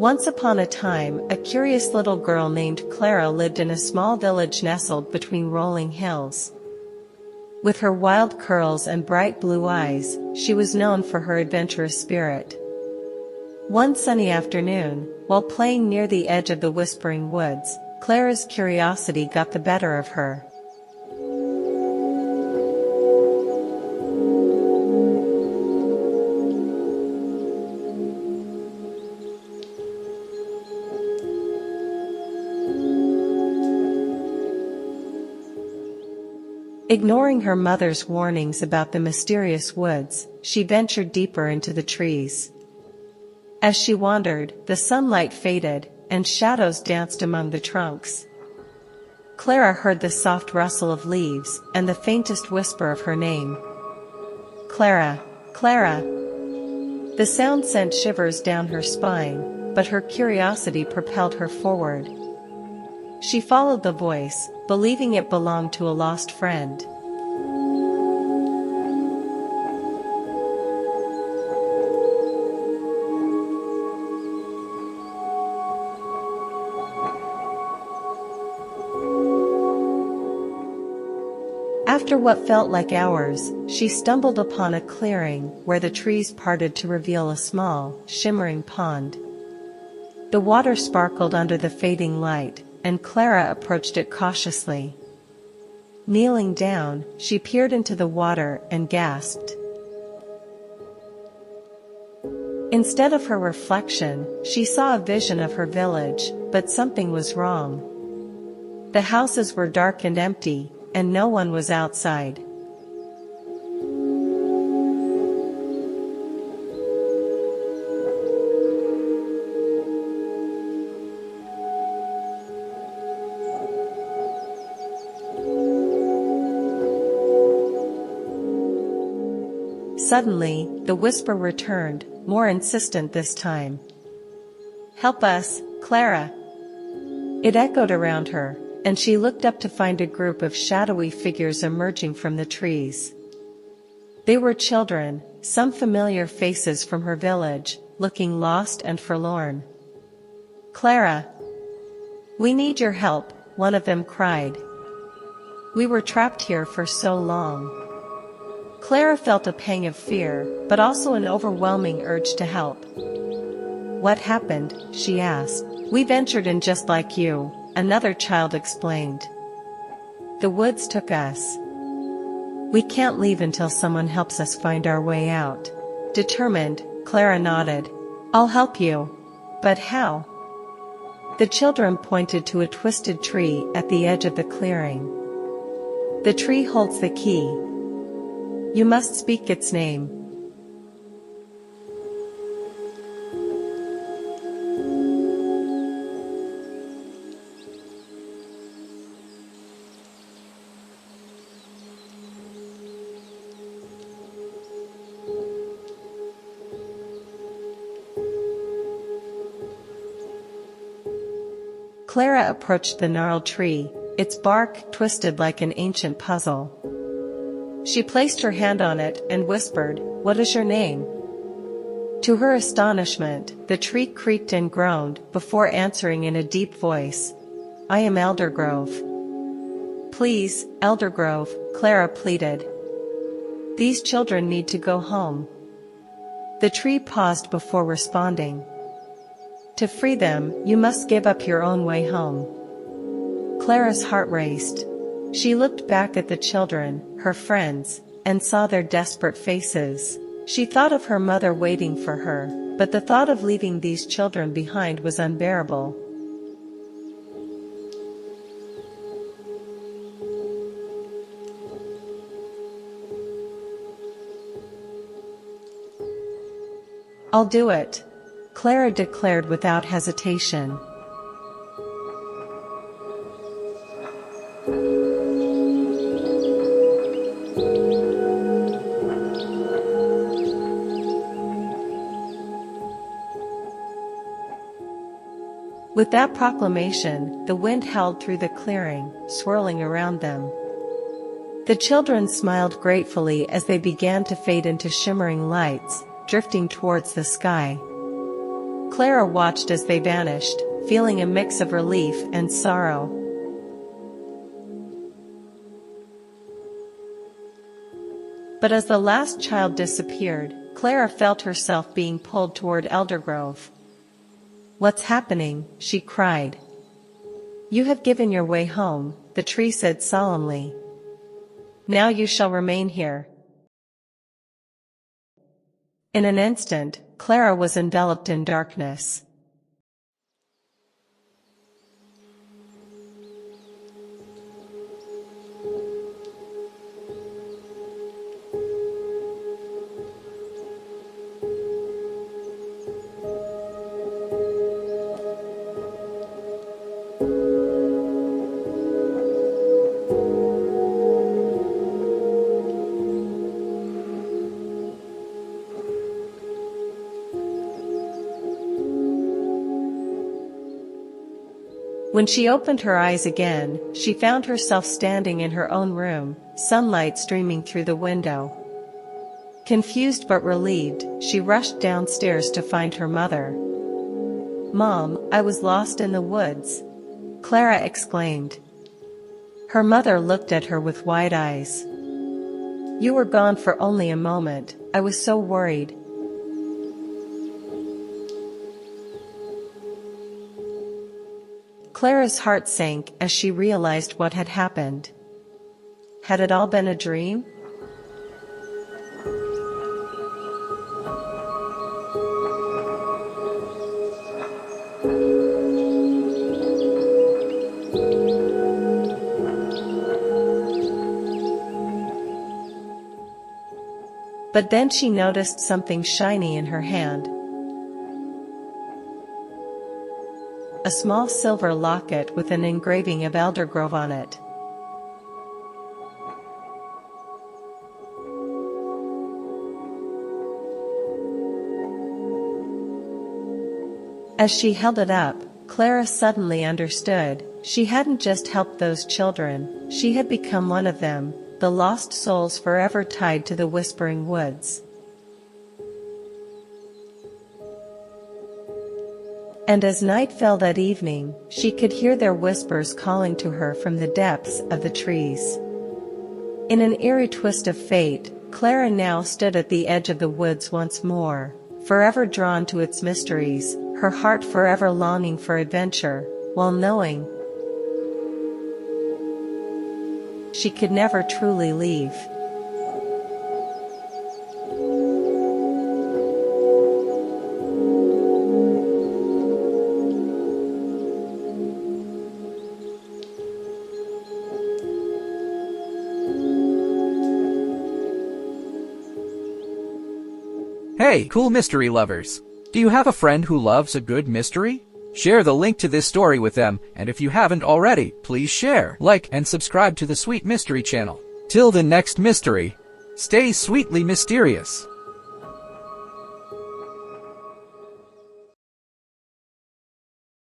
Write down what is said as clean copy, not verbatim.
Once upon a time, a curious little girl named Clara lived in a small village nestled between rolling hills. With her wild curls and bright blue eyes, she was known for her adventurous spirit. One sunny afternoon, while playing near the edge of the whispering woods, Clara's curiosity got the better of her. Ignoring her mother's warnings about the mysterious woods, she ventured deeper into the trees. As she wandered, the sunlight faded, and shadows danced among the trunks. Clara heard the soft rustle of leaves, and the faintest whisper of her name. Clara, Clara. The sound sent shivers down her spine, but her curiosity propelled her forward. She followed the voice, believing it belonged to a lost friend. After what felt like hours, she stumbled upon a clearing where the trees parted to reveal a small, shimmering pond. The water sparkled under the fading light, and Clara approached it cautiously. Kneeling down, she peered into the water and gasped. Instead of her reflection, she saw a vision of her village, but something was wrong. The houses were dark and empty, and no one was outside. Suddenly, the whisper returned, more insistent this time. "Help us, Clara!" It echoed around her, and she looked up to find a group of shadowy figures emerging from the trees. They were children, some familiar faces from her village, looking lost and forlorn. "Clara! We need your help," one of them cried. "We were trapped here for so long." Clara felt a pang of fear, but also an overwhelming urge to help. "What happened?" she asked. "We ventured in just like you," another child explained. "The woods took us. We can't leave until someone helps us find our way out." Determined, Clara nodded. "I'll help you. But how?" The children pointed to a twisted tree at the edge of the clearing. "The tree holds the key. You must speak its name." Clara approached the gnarled tree, its bark twisted like an ancient puzzle. She placed her hand on it and whispered, "What is your name?" To her astonishment, the tree creaked and groaned before answering in a deep voice, "I am Eldergrove." "Please, Eldergrove," Clara pleaded. "These children need to go home." The tree paused before responding. "To free them, you must give up your own way home." Clara's heart raced. She looked back at the children, her friends, and saw their desperate faces. She thought of her mother waiting for her, but the thought of leaving these children behind was unbearable. "I'll do it," Clara declared without hesitation. With that proclamation, the wind howled through the clearing, swirling around them. The children smiled gratefully as they began to fade into shimmering lights, drifting towards the sky. Clara watched as they vanished, feeling a mix of relief and sorrow. But as the last child disappeared, Clara felt herself being pulled toward Eldergrove. "What's happening?" she cried. "You have given your way home," the tree said solemnly. "Now you shall remain here." In an instant, Clara was enveloped in darkness. When she opened her eyes again, she found herself standing in her own room, sunlight streaming through the window. Confused but relieved, she rushed downstairs to find her mother. "Mom, I was lost in the woods," Clara exclaimed. Her mother looked at her with wide eyes. "You were gone for only a moment, I was so worried." Clara's heart sank as she realized what had happened. Had it all been a dream? But then she noticed something shiny in her hand. A small silver locket with an engraving of Eldergrove on it. As she held it up, Clara suddenly understood. She hadn't just helped those children, she had become one of them, the lost souls forever tied to the Whispering Woods. And as night fell that evening, she could hear their whispers calling to her from the depths of the trees. In an eerie twist of fate, Clara now stood at the edge of the woods once more, forever drawn to its mysteries, her heart forever longing for adventure, while knowing she could never truly leave. Hey, cool mystery lovers! Do you have a friend who loves a good mystery? Share the link to this story with them, and if you haven't already, please share, like, and subscribe to the Sweet Mystery channel. Till the next mystery, stay sweetly mysterious.